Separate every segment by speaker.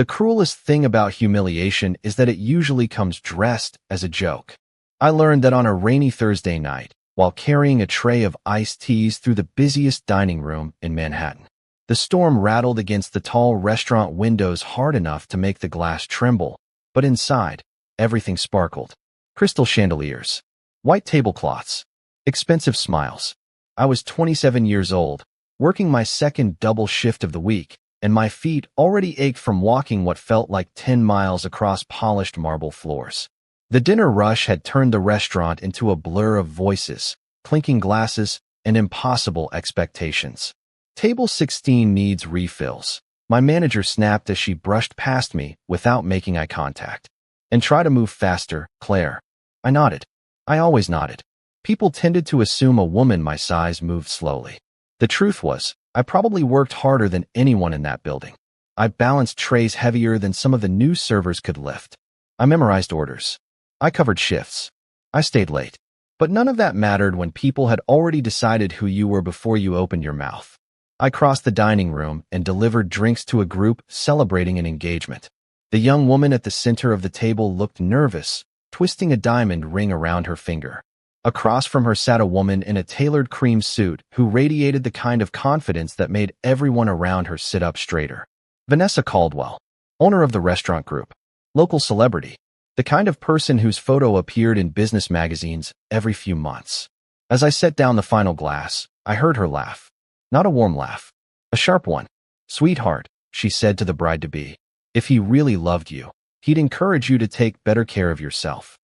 Speaker 1: The cruelest thing about humiliation is that it usually comes dressed as a joke. I learned that on a rainy Thursday night, while carrying a tray of iced teas through the busiest dining room in Manhattan. The storm rattled against the tall restaurant windows hard enough to make the glass tremble, but inside, everything sparkled. Crystal chandeliers, white tablecloths, expensive smiles. I was 27 years old, working my second double shift of the week, and my feet already ached from walking what felt like 10 miles across polished marble floors. The dinner rush had turned the restaurant into a blur of voices, clinking glasses, and impossible expectations. Table 16 needs refills. My manager snapped as she brushed past me without making eye contact. And try to move faster, Claire. I nodded. I always nodded. People tended to assume a woman my size moved slowly. The truth was, I probably worked harder than anyone in that building. I balanced trays heavier than some of the new servers could lift. I memorized orders. I covered shifts. I stayed late. But none of that mattered when people had already decided who you were before you opened your mouth. I crossed the dining room and delivered drinks to a group celebrating an engagement. The young woman at the center of the table looked nervous, twisting a diamond ring around her finger. Across from her sat a woman in a tailored cream suit who radiated the kind of confidence that made everyone around her sit up straighter. Vanessa Caldwell, owner of the restaurant group, local celebrity, the kind of person whose photo appeared in business magazines every few months. As I set down the final glass, I heard her laugh. Not a warm laugh. A sharp one. "Sweetheart," she said to the bride-to-be, "if he really loved you, he'd encourage you to take better care of yourself."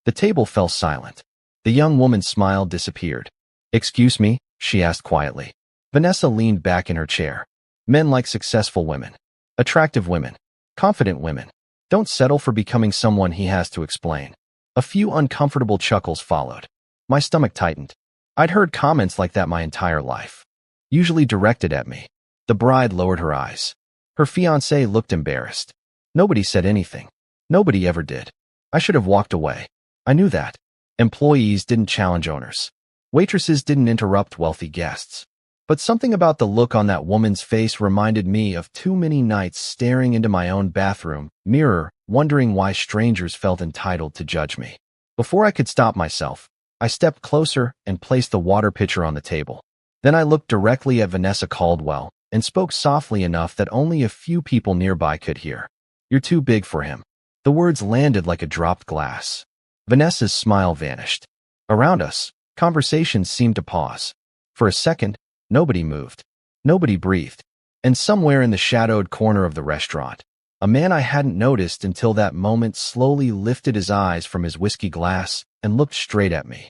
Speaker 1: The table fell silent. The young woman's smile disappeared. "Excuse me?" she asked quietly. Vanessa leaned back in her chair. Men like successful women. Attractive women. Confident women. Don't settle for becoming someone he has to explain. A few uncomfortable chuckles followed. My stomach tightened. I'd heard comments like that my entire life. Usually directed at me. The bride lowered her eyes. Her fiancé looked embarrassed. Nobody said anything. Nobody ever did. I should have walked away. I knew that. Employees didn't challenge owners. Waitresses didn't interrupt wealthy guests. But something about the look on that woman's face reminded me of too many nights staring into my own bathroom mirror, wondering why strangers felt entitled to judge me. Before I could stop myself, I stepped closer and placed the water pitcher on the table. Then I looked directly at Vanessa Caldwell and spoke softly enough that only a few people nearby could hear. "You're too big for him." The words landed like a dropped glass. Vanessa's smile vanished. Around us, conversations seemed to pause. For a second, nobody moved. Nobody breathed. And somewhere in the shadowed corner of the restaurant, a man I hadn't noticed until that moment slowly lifted his eyes from his whiskey glass and looked straight at me.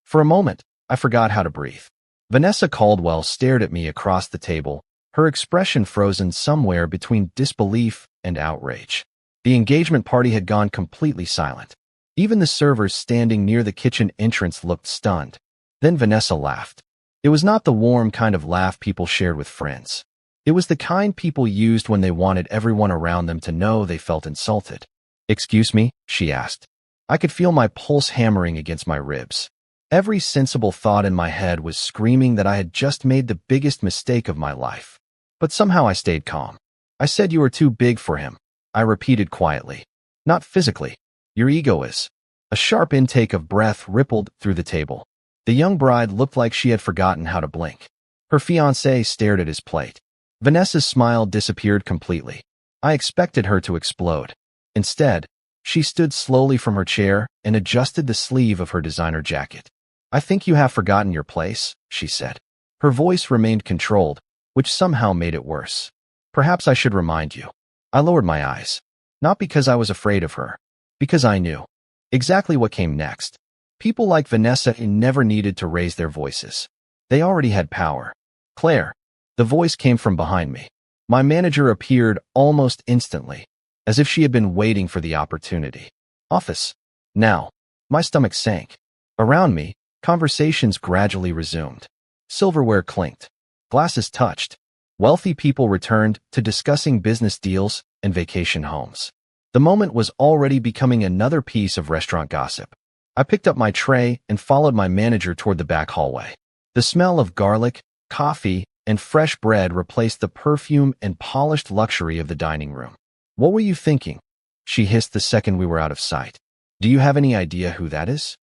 Speaker 1: For a moment, I forgot how to breathe. Vanessa Caldwell stared at me across the table, her expression frozen somewhere between disbelief and outrage. The engagement party had gone completely silent. Even the servers standing near the kitchen entrance looked stunned. Then Vanessa laughed. It was not the warm kind of laugh people shared with friends. It was the kind people used when they wanted everyone around them to know they felt insulted. "Excuse me?" she asked. I could feel my pulse hammering against my ribs. Every sensible thought in my head was screaming that I had just made the biggest mistake of my life. But somehow I stayed calm. "I said you were too big for him," I repeated quietly. "Not physically. Your ego is." A sharp intake of breath rippled through the table. The young bride looked like she had forgotten how to blink. Her fiancé stared at his plate. Vanessa's smile disappeared completely. I expected her to explode. Instead, she stood slowly from her chair and adjusted the sleeve of her designer jacket. "I think you have forgotten your place," she said. Her voice remained controlled, which somehow made it worse. "Perhaps I should remind you." I lowered my eyes. Not because I was afraid of her. Because I knew exactly what came next. People like Vanessa never needed to raise their voices. They already had power. "Claire." The voice came from behind me. My manager appeared almost instantly, as if she had been waiting for the opportunity. "Office. Now." My stomach sank. Around me, conversations gradually resumed. Silverware clinked. Glasses touched. Wealthy people returned to discussing business deals and vacation homes. The moment was already becoming another piece of restaurant gossip. I picked up my tray and followed my manager toward the back hallway. The smell of garlic, coffee, and fresh bread replaced the perfume and polished luxury of the dining room. What were you thinking? She hissed the second we were out of sight. Do you have any idea who that is?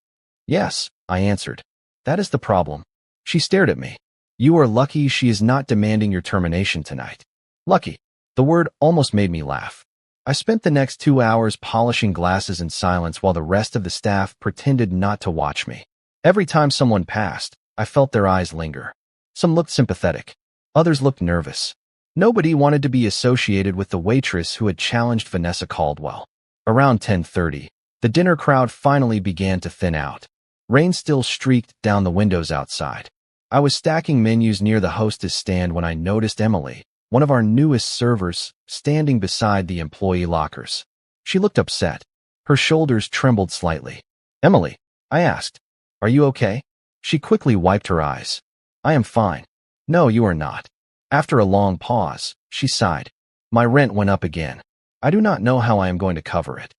Speaker 1: Yes, I answered. That is the problem. She stared at me. You are lucky she is not demanding your termination tonight. Lucky. The word almost made me laugh. I spent the next 2 hours polishing glasses in silence while the rest of the staff pretended not to watch me. Every time someone passed, I felt their eyes linger. Some looked sympathetic. Others looked nervous. Nobody wanted to be associated with the waitress who had challenged Vanessa Caldwell. Around 10:30, the dinner crowd finally began to thin out. Rain still streaked down the windows outside. I was stacking menus near the hostess stand when I noticed Emily, one of our newest servers, standing beside the employee lockers. She looked upset. Her shoulders trembled slightly. Emily, I asked, are you okay? She quickly wiped her eyes. I am fine. No, you are not. After a long pause, she sighed. My rent went up again. I do not know how I am going to cover it.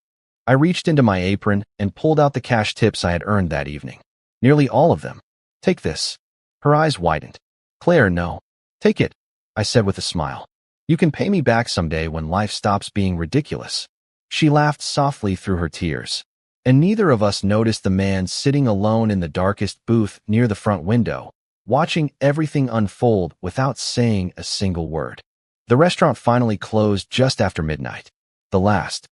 Speaker 1: I reached into my apron and pulled out the cash tips I had earned that evening. Nearly all of them. Take this. Her eyes widened. Claire, no. Take it, I said with a smile. You can pay me back someday when life stops being ridiculous. She laughed softly through her tears. And neither of us noticed the man sitting alone in the darkest booth near the front window, watching everything unfold without saying a single word. The restaurant finally closed just after midnight. The last.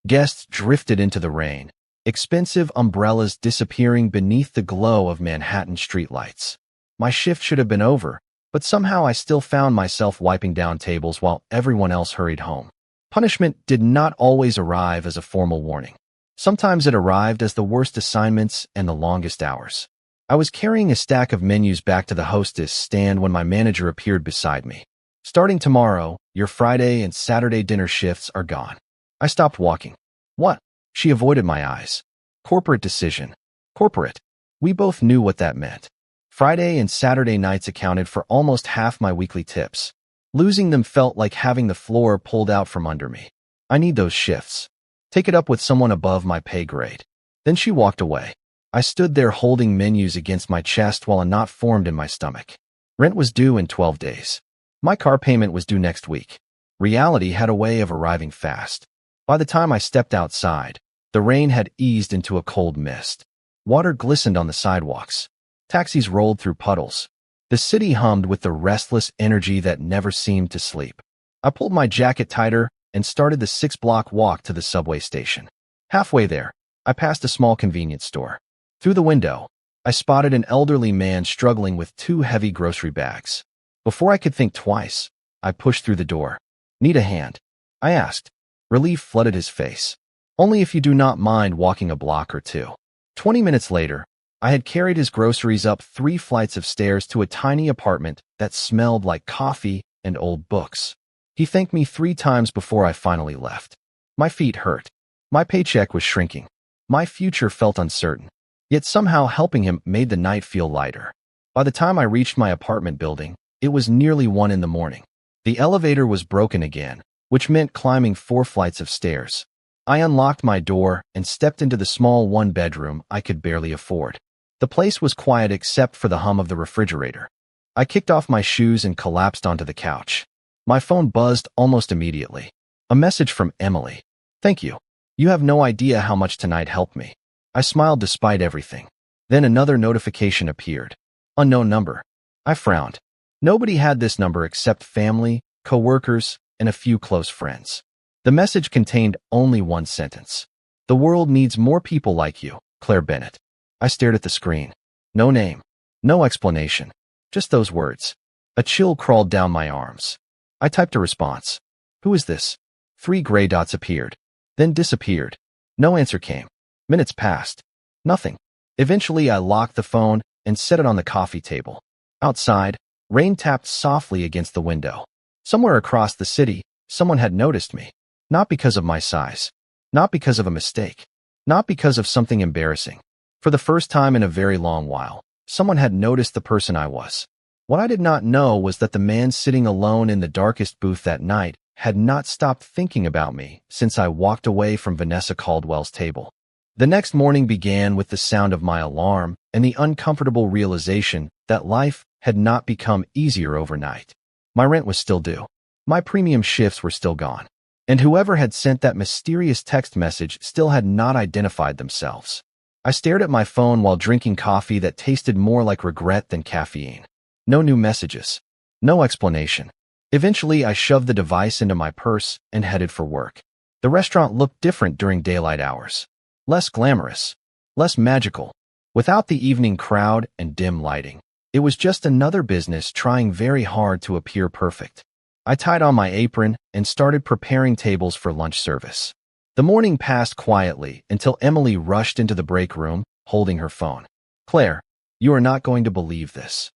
Speaker 1: Guests drifted into the rain, expensive umbrellas disappearing beneath the glow of Manhattan streetlights. My shift should have been over, but somehow I still found myself wiping down tables while everyone else hurried home. Punishment did not always arrive as a formal warning. Sometimes it arrived as the worst assignments and the longest hours. I was carrying a stack of menus back to the hostess stand when my manager appeared beside me. Starting tomorrow, your Friday and Saturday dinner shifts are gone. I stopped walking. What? She avoided my eyes. Corporate decision. Corporate. We both knew what that meant. Friday and Saturday nights accounted for almost half my weekly tips. Losing them felt like having the floor pulled out from under me. I need those shifts. Take it up with someone above my pay grade. Then she walked away. I stood there holding menus against my chest while a knot formed in my stomach. Rent was due in 12 days. My car payment was due next week. Reality had a way of arriving fast. By the time I stepped outside, the rain had eased into a cold mist. Water glistened on the sidewalks. Taxis rolled through puddles. The city hummed with the restless energy that never seemed to sleep. I pulled my jacket tighter and started the 6-block walk to the subway station. Halfway there, I passed a small convenience store. Through the window, I spotted an elderly man struggling with 2 heavy grocery bags. Before I could think twice, I pushed through the door. Need a hand? I asked. Relief flooded his face. Only if you do not mind walking a block or 2. 20 minutes later, I had carried his groceries up 3 flights of stairs to a tiny apartment that smelled like coffee and old books. He thanked me 3 times before I finally left. My feet hurt. My paycheck was shrinking. My future felt uncertain. Yet somehow helping him made the night feel lighter. By the time I reached my apartment building, it was nearly 1 in the morning. The elevator was broken again, which meant climbing 4 flights of stairs. I unlocked my door and stepped into the small 1-bedroom I could barely afford. The place was quiet except for the hum of the refrigerator. I kicked off my shoes and collapsed onto the couch. My phone buzzed almost immediately. A message from Emily. Thank you. You have no idea how much tonight helped me. I smiled despite everything. Then another notification appeared. Unknown number. I frowned. Nobody had this number except family, coworkers, and a few close friends. The message contained only one sentence. The world needs more people like you, Claire Bennett. I stared at the screen. No name. No explanation. Just those words. A chill crawled down my arms. I typed a response. Who is this? 3 gray dots appeared, then disappeared. No answer came. Minutes passed. Nothing. Eventually, I locked the phone and set it on the coffee table. Outside, rain tapped softly against the window. Somewhere across the city, someone had noticed me. Not because of my size. Not because of a mistake. Not because of something embarrassing. For the first time in a very long while, someone had noticed the person I was. What I did not know was that the man sitting alone in the darkest booth that night had not stopped thinking about me since I walked away from Vanessa Caldwell's table. The next morning began with the sound of my alarm and the uncomfortable realization that life had not become easier overnight. My rent was still due. My premium shifts were still gone. And whoever had sent that mysterious text message still had not identified themselves. I stared at my phone while drinking coffee that tasted more like regret than caffeine. No new messages. No explanation. Eventually, I shoved the device into my purse and headed for work. The restaurant looked different during daylight hours. Less glamorous. Less magical. Without the evening crowd and dim lighting. It was just another business trying very hard to appear perfect. I tied on my apron and started preparing tables for lunch service. The morning passed quietly until Emily rushed into the break room, holding her phone. "Claire, you are not going to believe this."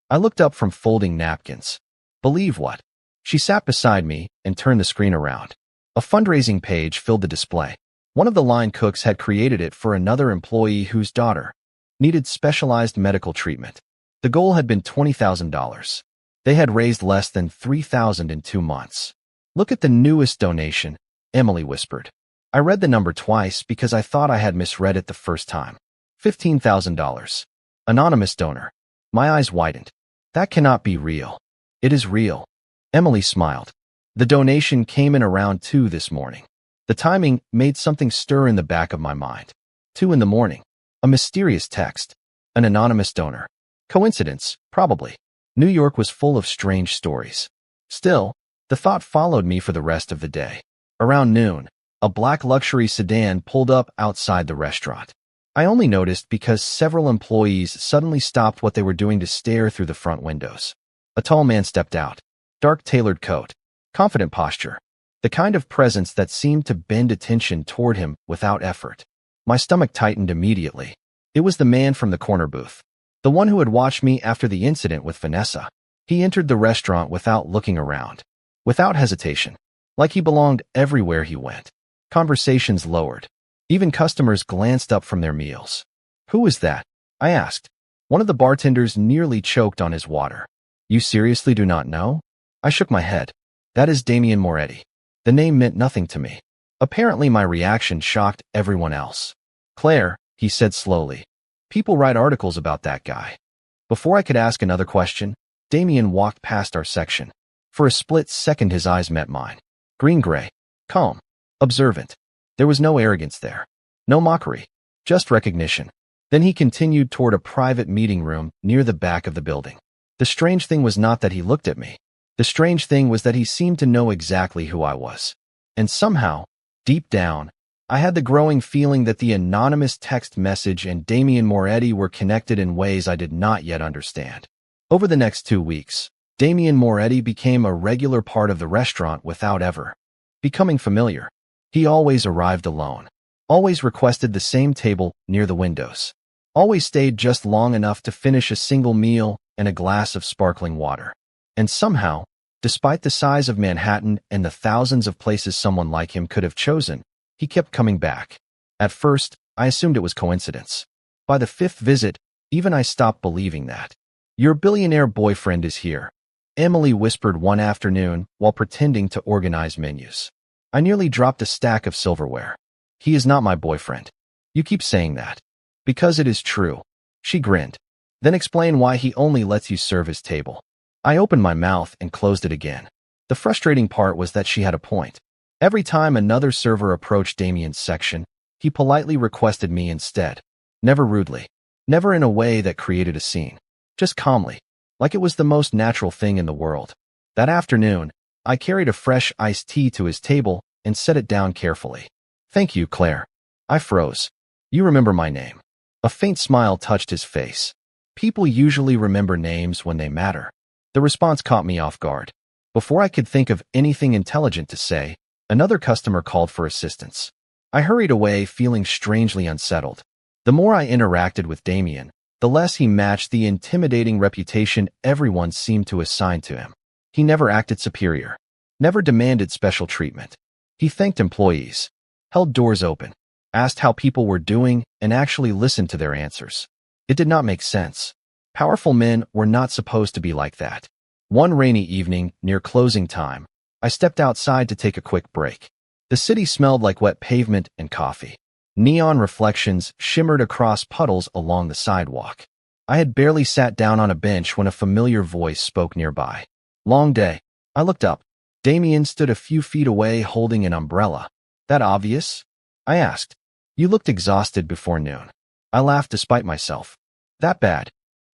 Speaker 1: I looked up from folding napkins. "Believe what?" She sat beside me and turned the screen around. A fundraising page filled the display. One of the line cooks had created it for another employee whose daughter needed specialized medical treatment. The goal had been $20,000. They had raised less than $3,000 in 2 months. "Look at the newest donation," Emily whispered. I read the number twice because I thought I had misread it the first time. $15,000. Anonymous donor. My eyes widened. That cannot be real. "It is real." Emily smiled. "The donation came in around 2 this morning." The timing made something stir in the back of my mind. 2 in the morning. A mysterious text. An anonymous donor. Coincidence? Probably. New York was full of strange stories. Still, the thought followed me for the rest of the day. Around noon, a black luxury sedan pulled up outside the restaurant. I only noticed because several employees suddenly stopped what they were doing to stare through the front windows. A tall man stepped out. Dark tailored coat. Confident posture. The kind of presence that seemed to bend attention toward him without effort. My stomach tightened immediately. It was the man from the corner booth. The one who had watched me after the incident with Vanessa. He entered the restaurant without looking around. Without hesitation. Like he belonged everywhere he went. Conversations lowered. Even customers glanced up from their meals. "Who is that?" I asked. One of the bartenders nearly choked on his water. "You seriously do not know?" I shook my head. "That is Damien Moretti." The name meant nothing to me. Apparently my reaction shocked everyone else. "Claire," he said slowly. "People write articles about that guy." Before I could ask another question, Damien walked past our section. For a split second his eyes met mine. Green-gray. Calm. Observant. There was no arrogance there. No mockery. Just recognition. Then he continued toward a private meeting room near the back of the building. The strange thing was not that he looked at me. The strange thing was that he seemed to know exactly who I was. And somehow, deep down, I had the growing feeling that the anonymous text message and Damien Moretti were connected in ways I did not yet understand. Over the next 2 weeks, Damien Moretti became a regular part of the restaurant without ever becoming familiar. He always arrived alone. Always requested the same table near the windows. Always stayed just long enough to finish a single meal and a glass of sparkling water. And somehow, despite the size of Manhattan and the thousands of places someone like him could have chosen, he kept coming back. At first, I assumed it was coincidence. By the 5th visit, even I stopped believing that. "Your billionaire boyfriend is here," Emily whispered one afternoon while pretending to organize menus. I nearly dropped a stack of silverware. "He is not my boyfriend." "You keep saying that." "Because it is true." She grinned. "Then explain why he only lets you serve his table." I opened my mouth and closed it again. The frustrating part was that she had a point. Every time another server approached Damien's section, he politely requested me instead. Never rudely. Never in a way that created a scene. Just calmly. Like it was the most natural thing in the world. That afternoon, I carried a fresh iced tea to his table and set it down carefully. "Thank you, Claire." I froze. "You remember my name." A faint smile touched his face. People usually remember names when they matter. The response caught me off guard. Before I could think of anything intelligent to say, another customer called for assistance. I hurried away, feeling strangely unsettled. The more I interacted with Damien, the less he matched the intimidating reputation everyone seemed to assign to him. He never acted superior. Never demanded special treatment. He thanked employees. Held doors open. Asked how people were doing and actually listened to their answers. It did not make sense. Powerful men were not supposed to be like that. One rainy evening, near closing time, I stepped outside to take a quick break. The city smelled like wet pavement and coffee. Neon reflections shimmered across puddles along the sidewalk. I had barely sat down on a bench when a familiar voice spoke nearby. "Long day." I looked up. Damien stood a few feet away holding an umbrella. That obvious? I asked. You looked exhausted before noon. I laughed despite myself. That bad?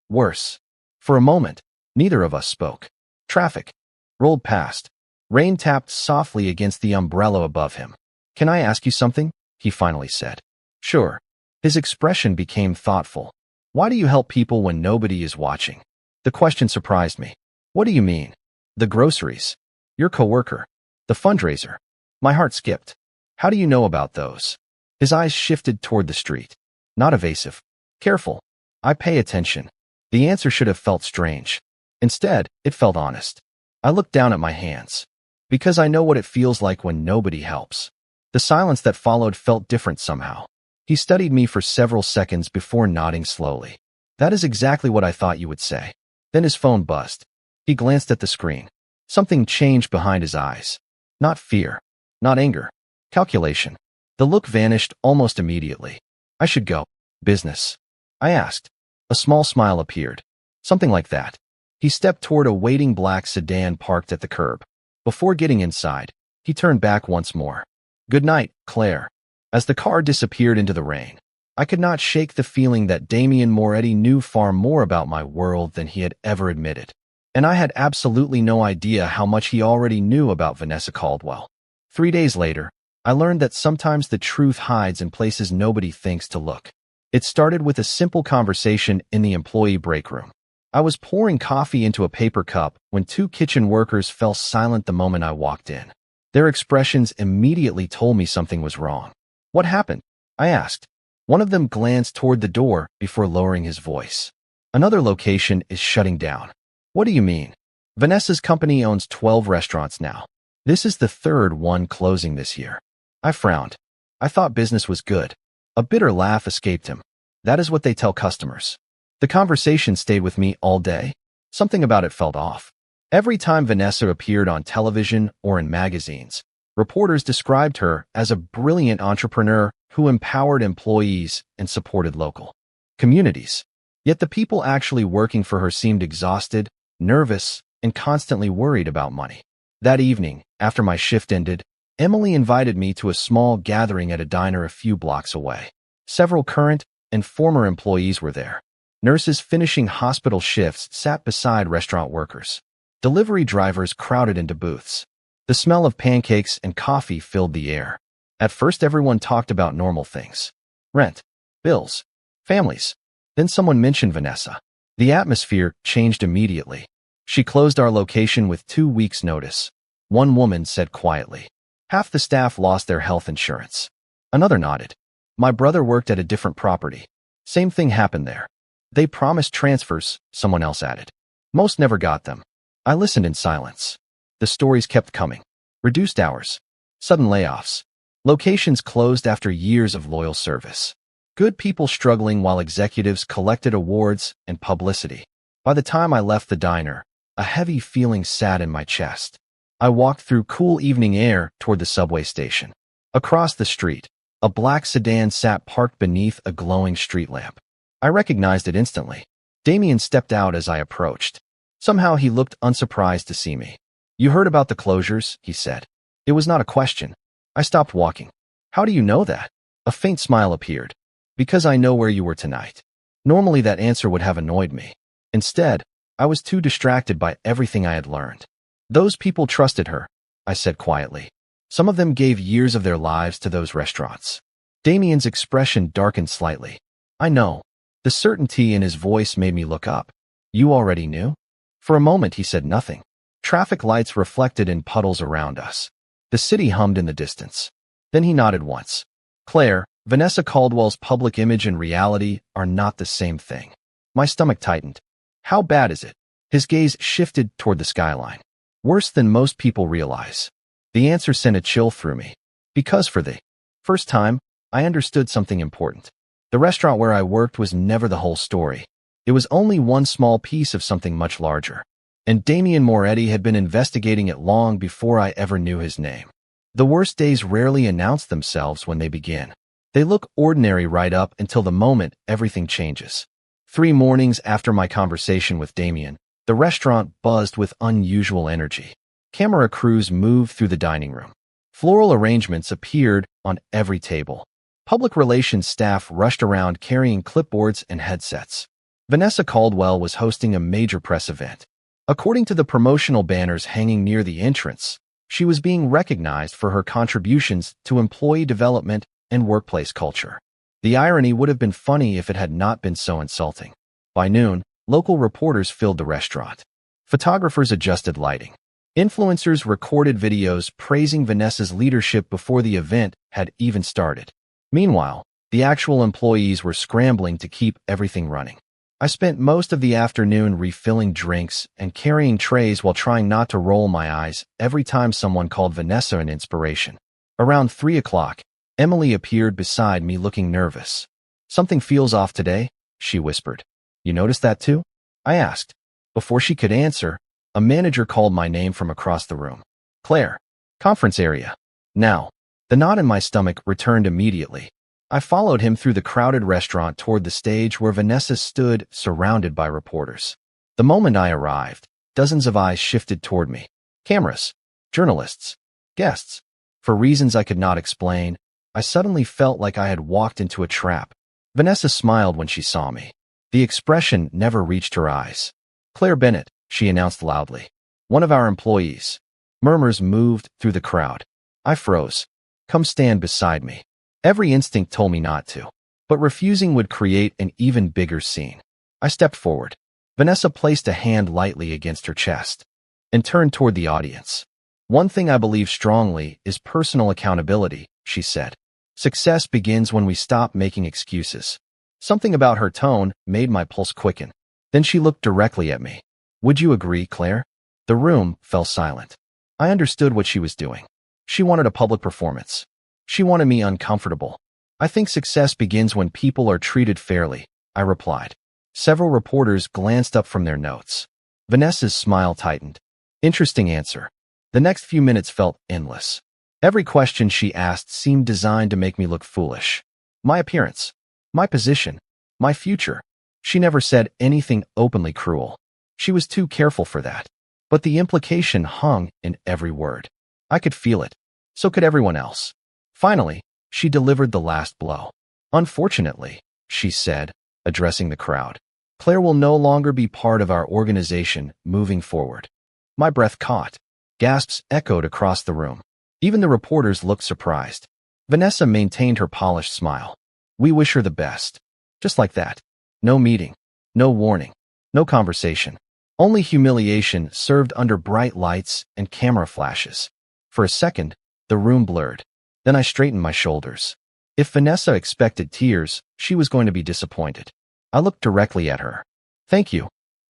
Speaker 1: Worse. For a moment, neither of us spoke. Traffic rolled past. Rain tapped softly against the umbrella above him. Can I ask you something? He finally said. Sure. His expression became thoughtful. Why do you help people when nobody is watching? The question surprised me. What do you mean? The groceries. Your coworker. The fundraiser. My heart skipped. How do you know about those? His eyes shifted toward the street. Not evasive. Careful. I pay attention. The answer should have felt strange. Instead, it felt honest. I looked down at my hands. Because I know what it feels like when nobody helps. The silence that followed felt different somehow. He studied me for several seconds before nodding slowly. That is exactly what I thought you would say. Then his phone buzzed. He glanced at the screen. Something changed behind his eyes. Not fear. Not anger. Calculation. The look vanished almost immediately. I should go. Business. I asked. A small smile appeared. Something like that. He stepped toward a waiting black sedan parked at the curb. Before getting inside, he turned back once more. Good night, Claire. As the car disappeared into the rain, I could not shake the feeling that Damien Moretti knew far more about my world than he had ever admitted. And I had absolutely no idea how much he already knew about Vanessa Caldwell. 3 days later, I learned that sometimes the truth hides in places nobody thinks to look. It started with a simple conversation in the employee break room. I was pouring coffee into a paper cup when 2 kitchen workers fell silent the moment I walked in. Their expressions immediately told me something was wrong. What happened? I asked. One of them glanced toward the door before lowering his voice. Another location is shutting down. What do you mean? Vanessa's company owns 12 restaurants now. This is the 3rd one closing this year. I frowned. I thought business was good. A bitter laugh escaped him. That is what they tell customers. The conversation stayed with me all day. Something about it felt off. Every time Vanessa appeared on television or in magazines, reporters described her as a brilliant entrepreneur who empowered employees and supported local communities. Yet the people actually working for her seemed exhausted, nervous, and constantly worried about money. That evening, after my shift ended, Emily invited me to a small gathering at a diner a few blocks away. Several current and former employees were there. Nurses finishing hospital shifts sat beside restaurant workers. Delivery drivers crowded into booths. The smell of pancakes and coffee filled the air. At first, everyone talked about normal things. Rent, bills, families. Then someone mentioned Vanessa. The atmosphere changed immediately. She closed our location with 2 weeks' notice. One woman said quietly. Half the staff lost their health insurance. Another nodded. My brother worked at a different property. Same thing happened there. They promised transfers, someone else added. Most never got them. I listened in silence. The stories kept coming. Reduced hours. Sudden layoffs. Locations closed after years of loyal service. Good people struggling while executives collected awards and publicity. By the time I left the diner, a heavy feeling sat in my chest. I walked through cool evening air toward the subway station. Across the street, a black sedan sat parked beneath a glowing street lamp. I recognized it instantly. Damien stepped out as I approached. Somehow he looked unsurprised to see me. You heard about the closures, he said. It was not a question. I stopped walking. How do you know that? A faint smile appeared. Because I know where you were tonight. Normally that answer would have annoyed me. Instead, I was too distracted by everything I had learned. Those people trusted her, I said quietly. Some of them gave years of their lives to those restaurants. Damien's expression darkened slightly. I know. The certainty in his voice made me look up. You already knew? For a moment he said nothing. Traffic lights reflected in puddles around us. The city hummed in the distance. Then he nodded once. Claire, Vanessa Caldwell's public image and reality are not the same thing. My stomach tightened. How bad is it? His gaze shifted toward the skyline. Worse than most people realize. The answer sent a chill through me. Because for the first time, I understood something important. The restaurant where I worked was never the whole story. It was only one small piece of something much larger. And Damien Moretti had been investigating it long before I ever knew his name. The worst days rarely announce themselves when they begin. They look ordinary right up until the moment everything changes. 3 mornings after my conversation with Damien, the restaurant buzzed with unusual energy. Camera crews moved through the dining room. Floral arrangements appeared on every table. Public relations staff rushed around carrying clipboards and headsets. Vanessa Caldwell was hosting a major press event. According to the promotional banners hanging near the entrance, she was being recognized for her contributions to employee development and workplace culture. The irony would have been funny if it had not been so insulting. By noon, local reporters filled the restaurant. Photographers adjusted lighting. Influencers recorded videos praising Vanessa's leadership before the event had even started. Meanwhile, the actual employees were scrambling to keep everything running. I spent most of the afternoon refilling drinks and carrying trays while trying not to roll my eyes every time someone called Vanessa an inspiration. Around 3 o'clock, Emily appeared beside me looking nervous. "Something feels off today," she whispered. "You noticed that too?" I asked. Before she could answer, a manager called my name from across the room. "Claire, conference area." Now, the knot in my stomach returned immediately. I followed him through the crowded restaurant toward the stage where Vanessa stood, surrounded by reporters. The moment I arrived, dozens of eyes shifted toward me. Cameras, journalists, guests. For reasons I could not explain, I suddenly felt like I had walked into a trap. Vanessa smiled when she saw me. The expression never reached her eyes. "Claire Bennett," she announced loudly. "One of our employees." Murmurs moved through the crowd. I froze. "Come stand beside me." Every instinct told me not to, but refusing would create an even bigger scene. I stepped forward. Vanessa placed a hand lightly against her chest and turned toward the audience. "One thing I believe strongly is personal accountability," she said. "Success begins when we stop making excuses." Something about her tone made my pulse quicken. Then she looked directly at me. "Would you agree, Claire?" The room fell silent. I understood what she was doing. She wanted a public performance. She wanted me uncomfortable. "I think success begins when people are treated fairly," I replied. Several reporters glanced up from their notes. Vanessa's smile tightened. Interesting answer. The next few minutes felt endless. Every question she asked seemed designed to make me look foolish. My appearance, my position, my future. She never said anything openly cruel. She was too careful for that. But the implication hung in every word. I could feel it. So could everyone else. Finally, she delivered the last blow. "Unfortunately," she said, addressing the crowd, "Claire will no longer be part of our organization moving forward." My breath caught. Gasps echoed across the room. Even the reporters looked surprised. Vanessa maintained her polished smile. "We wish her the best." Just like that. No meeting. No warning. No conversation. Only humiliation served under bright lights and camera flashes. For a second, the room blurred. Then I straightened my shoulders. If Vanessa expected tears, she was going to be disappointed. I looked directly at her. "Thank you,"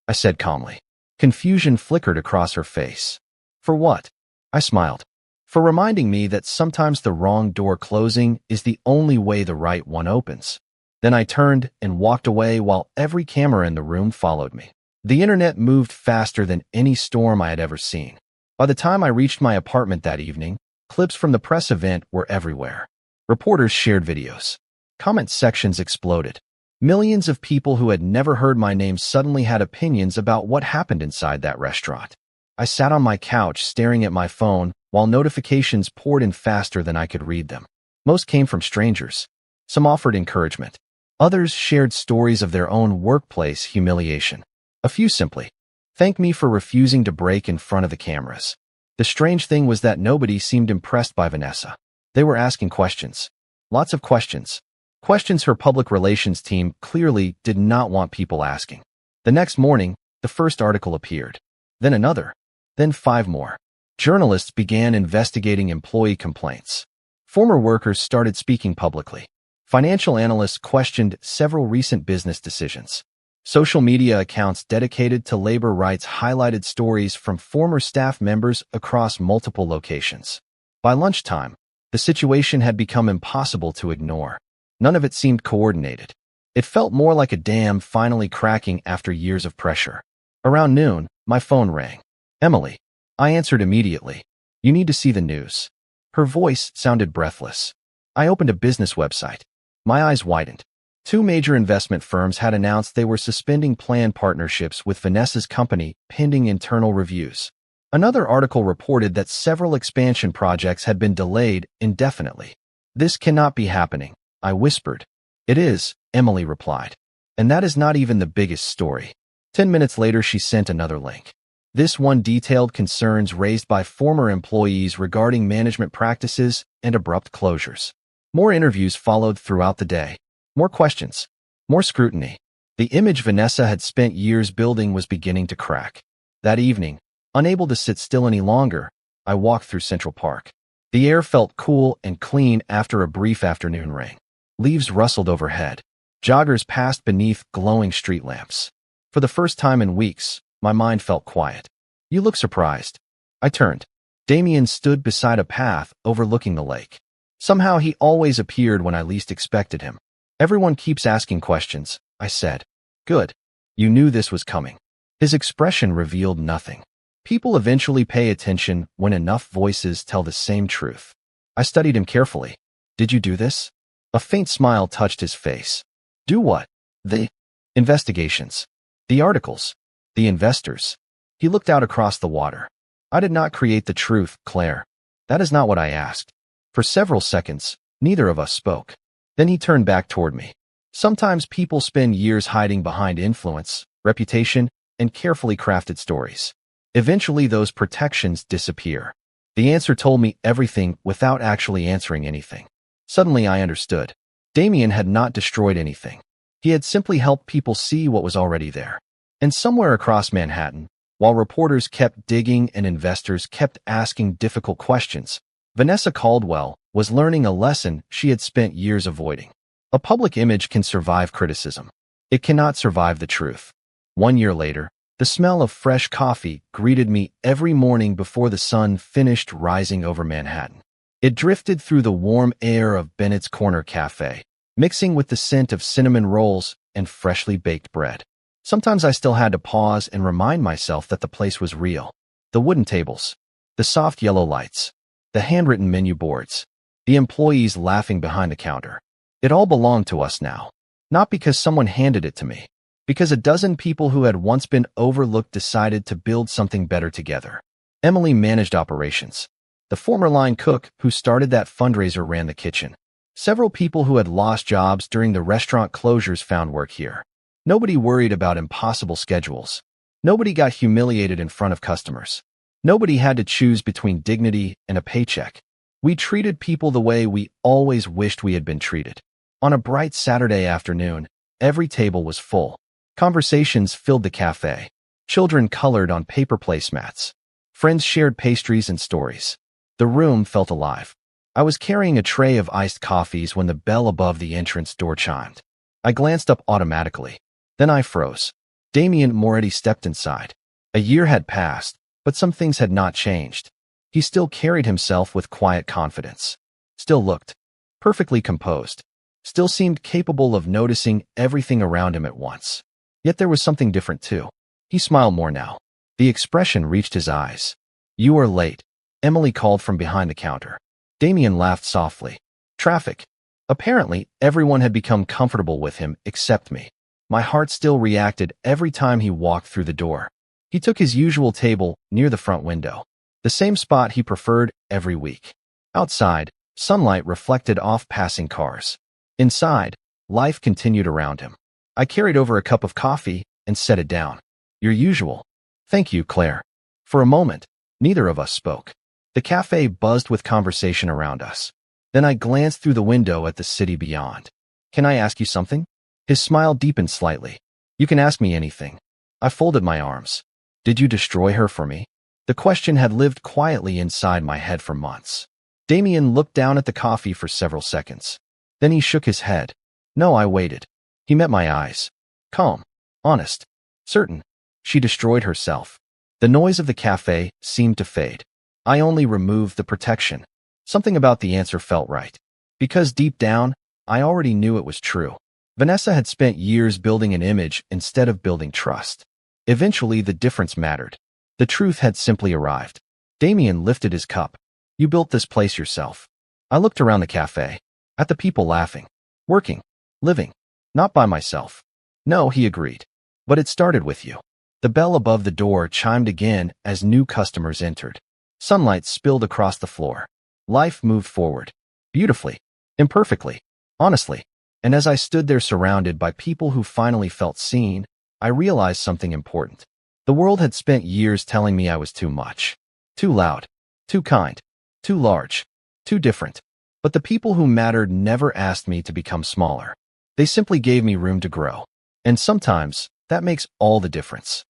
Speaker 1: I said calmly. Confusion flickered across her face. "For what?" I smiled. "For reminding me that sometimes the wrong door closing is the only way the right one opens." Then I turned and walked away while every camera in the room followed me. The internet moved faster than any storm I had ever seen. By the time I reached my apartment that evening, clips from the press event were everywhere. Reporters shared videos. Comment sections exploded. Millions of people who had never heard my name suddenly had opinions about what happened inside that restaurant. I sat on my couch staring at my phone while notifications poured in faster than I could read them. Most came from strangers. Some offered encouragement. Others shared stories of their own workplace humiliation. A few simply thanked me for refusing to break in front of the cameras. The strange thing was that nobody seemed impressed by Vanessa. They were asking questions. Lots of questions. Questions her public relations team clearly did not want people asking. The next morning, the first article appeared. Then another. Then 5 more. Journalists began investigating employee complaints. Former workers started speaking publicly. Financial analysts questioned several recent business decisions. Social media accounts dedicated to labor rights highlighted stories from former staff members across multiple locations. By lunchtime, the situation had become impossible to ignore. None of it seemed coordinated. It felt more like a dam finally cracking after years of pressure. Around noon, my phone rang. "Emily." I answered immediately. "You need to see the news." Her voice sounded breathless. I opened a business website. My eyes widened. 2 major investment firms had announced they were suspending planned partnerships with Vanessa's company pending internal reviews. Another article reported that several expansion projects had been delayed indefinitely. This cannot be happening, I whispered. It is, Emily replied. And that is not even the biggest story. 10 minutes later, she sent another link. This one detailed concerns raised by former employees regarding management practices and abrupt closures. More interviews followed throughout the day. More questions. More scrutiny. The image Vanessa had spent years building was beginning to crack. That evening, unable to sit still any longer, I walked through Central Park. The air felt cool and clean after a brief afternoon rain. Leaves rustled overhead. Joggers passed beneath glowing street lamps. For the first time in weeks, my mind felt quiet. You look surprised. I turned. Damien stood beside a path overlooking the lake. Somehow he always appeared when I least expected him. Everyone keeps asking questions, I said. Good. You knew this was coming. His expression revealed nothing. People eventually pay attention when enough voices tell the same truth. I studied him carefully. Did you do this? A faint smile touched his face. Do what? The investigations. The articles. The investors. He looked out across the water. I did not create the truth, Claire. That is not what I asked. For several seconds, neither of us spoke. Then he turned back toward me. Sometimes people spend years hiding behind influence, reputation, and carefully crafted stories. Eventually, those protections disappear. The answer told me everything without actually answering anything. Suddenly, I understood. Damien had not destroyed anything. He had simply helped people see what was already there. And somewhere across Manhattan, while reporters kept digging and investors kept asking difficult questions, Vanessa Caldwell was learning a lesson she had spent years avoiding. A public image can survive criticism. It cannot survive the truth. 1 year later, the smell of fresh coffee greeted me every morning before the sun finished rising over Manhattan. It drifted through the warm air of Bennett's Corner Cafe, mixing with the scent of cinnamon rolls and freshly baked bread. Sometimes I still had to pause and remind myself that the place was real. The wooden tables, the soft yellow lights, the handwritten menu boards, the employees laughing behind the counter. It all belonged to us now. Not because someone handed it to me, because a dozen people who had once been overlooked decided to build something better together. Emily managed operations. The former line cook who started that fundraiser ran the kitchen. Several people who had lost jobs during the restaurant closures found work here. Nobody worried about impossible schedules. Nobody got humiliated in front of customers. Nobody had to choose between dignity and a paycheck. We treated people the way we always wished we had been treated. On a bright Saturday afternoon, every table was full. Conversations filled the cafe. Children colored on paper placemats. Friends shared pastries and stories. The room felt alive. I was carrying a tray of iced coffees when the bell above the entrance door chimed. I glanced up automatically. Then I froze. Damien Moretti stepped inside. A year had passed, but some things had not changed. He still carried himself with quiet confidence. Still looked perfectly composed. Still seemed capable of noticing everything around him at once. Yet there was something different too. He smiled more now. The expression reached his eyes. You are late, Emily called from behind the counter. Damien laughed softly. Traffic. Apparently, everyone had become comfortable with him except me. My heart still reacted every time he walked through the door. He took his usual table near the front window, the same spot he preferred every week. Outside, sunlight reflected off passing cars. Inside, life continued around him. I carried over a cup of coffee and set it down. Your usual. Thank you, Claire. For a moment, neither of us spoke. The cafe buzzed with conversation around us. Then I glanced through the window at the city beyond. Can I ask you something? His smile deepened slightly. You can ask me anything. I folded my arms. Did you destroy her for me? The question had lived quietly inside my head for months. Damien looked down at the coffee for several seconds. Then he shook his head. No, I waited. He met my eyes. Calm. Honest. Certain. She destroyed herself. The noise of the cafe seemed to fade. I only removed the protection. Something about the answer felt right. Because deep down, I already knew it was true. Vanessa had spent years building an image instead of building trust. Eventually, the difference mattered. The truth had simply arrived. Damien lifted his cup. You built this place yourself. I looked around the cafe. At the people laughing. Working. Living. Not by myself. No, he agreed. But it started with you. The bell above the door chimed again as new customers entered. Sunlight spilled across the floor. Life moved forward. Beautifully. Imperfectly. Honestly. And as I stood there surrounded by people who finally felt seen, I realized something important. The world had spent years telling me I was too much. Too loud. Too kind. Too large. Too different. But the people who mattered never asked me to become smaller. They simply gave me room to grow. And sometimes, that makes all the difference.